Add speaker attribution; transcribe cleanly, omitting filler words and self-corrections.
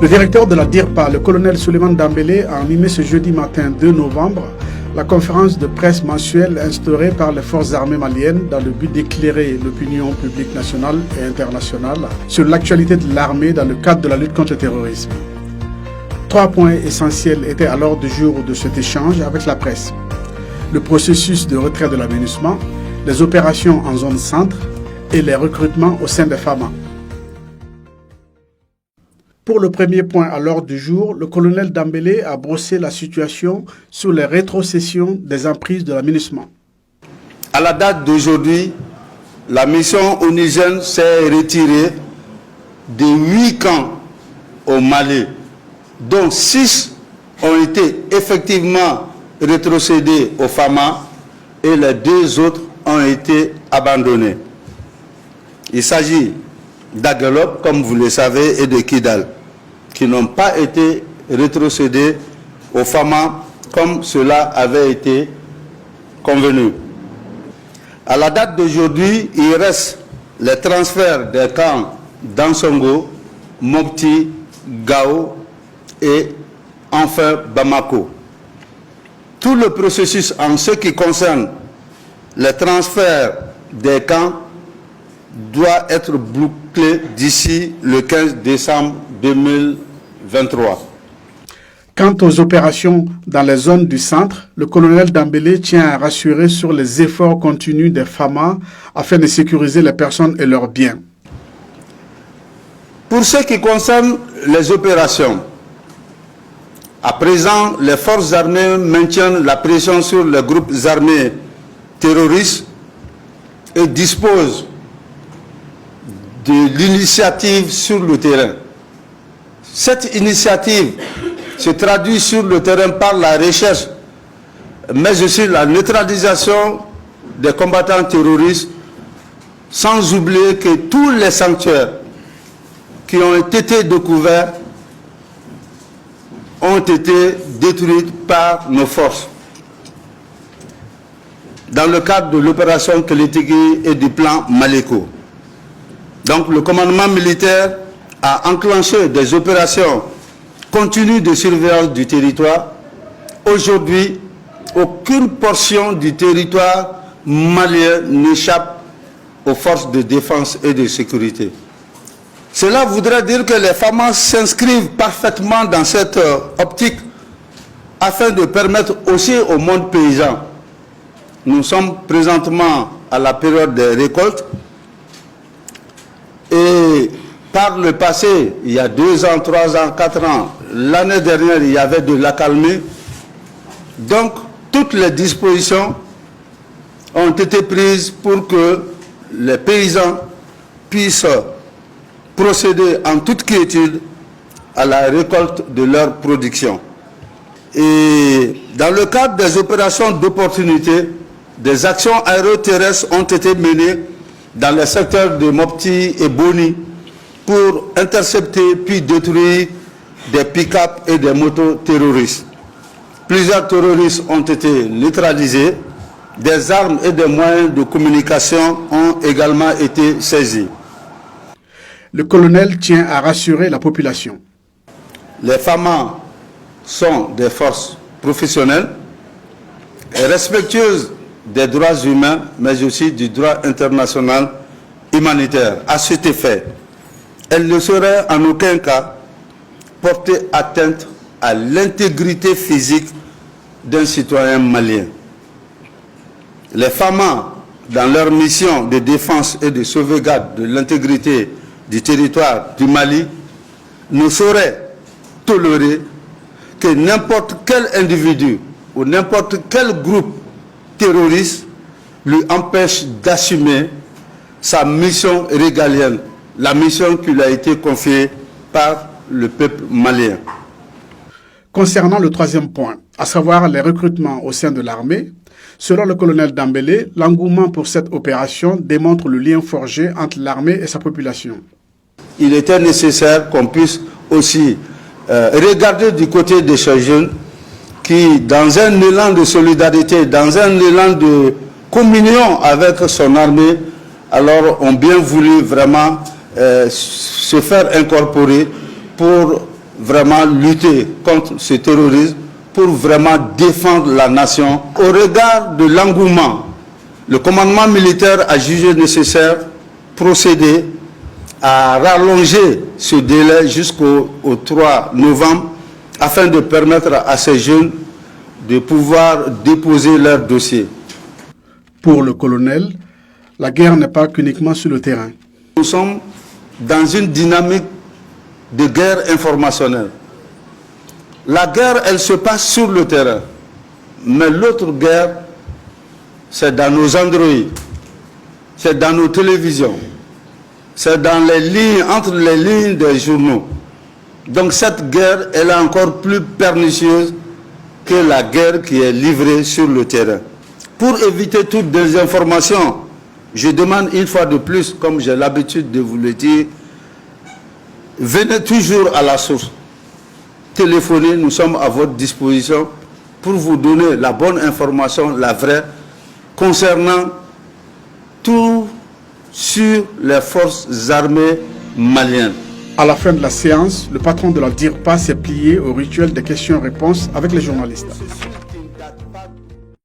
Speaker 1: Le directeur de la DIRPA, le colonel Souleymane Dambélé, a animé ce jeudi matin 2 novembre la conférence de presse mensuelle instaurée par les forces armées maliennes dans le but d'éclairer l'opinion publique nationale et internationale sur l'actualité de l'armée dans le cadre de la lutte contre le terrorisme. 3 points essentiels étaient à l'ordre du jour de cet échange avec la presse. Le processus de retrait de la MINUSMA, les opérations en zone centre et les recrutements au sein des FAMA. Pour le premier point à l'ordre du jour, le colonel Dambélé a brossé la situation sur les rétrocessions des emprises de la MINUSMA.
Speaker 2: À la date d'aujourd'hui, la mission onusienne s'est retirée de 8 camps au Mali, dont 6 ont été effectivement rétrocédés au FAMA et les 2 autres ont été abandonnés. Il s'agit d'Aguelop, comme vous le savez, et de Kidal, qui n'ont pas été rétrocédés au FAMA comme cela avait été convenu. À la date d'aujourd'hui, il reste les transferts des camps d'Ansongo, Mopti, Gao et enfin Bamako. Tout le processus en ce qui concerne les transferts des camps doit être bouclé d'ici le 15 décembre 2023.
Speaker 1: Quant aux opérations dans les zones du centre, le colonel Dambélé tient à rassurer sur les efforts continus des FAMA afin de sécuriser les personnes et leurs biens.
Speaker 2: Pour ce qui concerne les opérations, à présent, les forces armées maintiennent la pression sur les groupes armés terroristes et disposent de l'initiative sur le terrain. Cette initiative se traduit sur le terrain par la recherche, mais aussi la neutralisation des combattants terroristes, sans oublier que tous les sanctuaires qui ont été découverts ont été détruits par nos forces dans le cadre de l'opération Kélétigui et du plan Maléco. Donc le commandement militaire a enclenché des opérations continues de surveillance du territoire. Aujourd'hui, aucune portion du territoire malien n'échappe aux forces de défense et de sécurité. Cela voudrait dire que les FAMA s'inscrivent parfaitement dans cette optique afin de permettre aussi au monde paysan. Nous sommes présentement à la période des récoltes et par le passé, il y a 2 ans, 3 ans, 4 ans, l'année dernière, il y avait de l'accalmie. Donc, toutes les dispositions ont été prises pour que les paysans puissent procéder en toute quiétude à la récolte de leur production. Et dans le cadre des opérations d'opportunité, des actions aéroterrestres ont été menées dans les secteurs de Mopti et Boni pour intercepter puis détruire des pick-up et des motos terroristes. Plusieurs terroristes ont été neutralisés, des armes et des moyens de communication ont également été saisis.
Speaker 1: Le colonel tient à rassurer la population.
Speaker 2: Les FAMA sont des forces professionnelles et respectueuses des droits humains, mais aussi du droit international humanitaire. À cet effet, elles ne sauraient en aucun cas porter atteinte à l'intégrité physique d'un citoyen malien. Les FAMA, dans leur mission de défense et de sauvegarde de l'intégrité du territoire du Mali, ne sauraient tolérer que n'importe quel individu ou n'importe quel groupe terroriste lui empêche d'assumer sa mission régalienne, la mission qui lui a été confiée par le peuple malien.
Speaker 1: Concernant le 3e point, à savoir les recrutements au sein de l'armée, selon le colonel Dambélé, l'engouement pour cette opération démontre le lien forgé entre l'armée et sa population.
Speaker 2: Il était nécessaire qu'on puisse aussi regarder du côté de ces jeunes qui, dans un élan de solidarité, dans un élan de communion avec son armée, alors ont bien voulu vraiment se faire incorporer pour vraiment lutter contre ce terrorisme, pour vraiment défendre la nation. Au regard de l'engouement, le commandement militaire a jugé nécessaire procéder à rallonger ce délai jusqu'au 3 novembre afin de permettre à ces jeunes de pouvoir déposer leur dossier.
Speaker 1: Pour le colonel, la guerre n'est pas qu'uniquement sur le terrain.
Speaker 2: Nous sommes dans une dynamique de guerre informationnelle. La guerre, elle se passe sur le terrain. Mais l'autre guerre, c'est dans nos Android, c'est dans nos télévisions, c'est dans les lignes, entre les lignes des journaux. Donc cette guerre, elle est encore plus pernicieuse que la guerre qui est livrée sur le terrain. Pour éviter toute désinformation, je demande une fois de plus, comme j'ai l'habitude de vous le dire, venez toujours à la source. Téléphonez, nous sommes à votre disposition pour vous donner la bonne information, la vraie, concernant tout sur les forces armées maliennes.
Speaker 1: À la fin de la séance, le patron de la DIRPA s'est plié au rituel des questions-réponses avec les journalistes.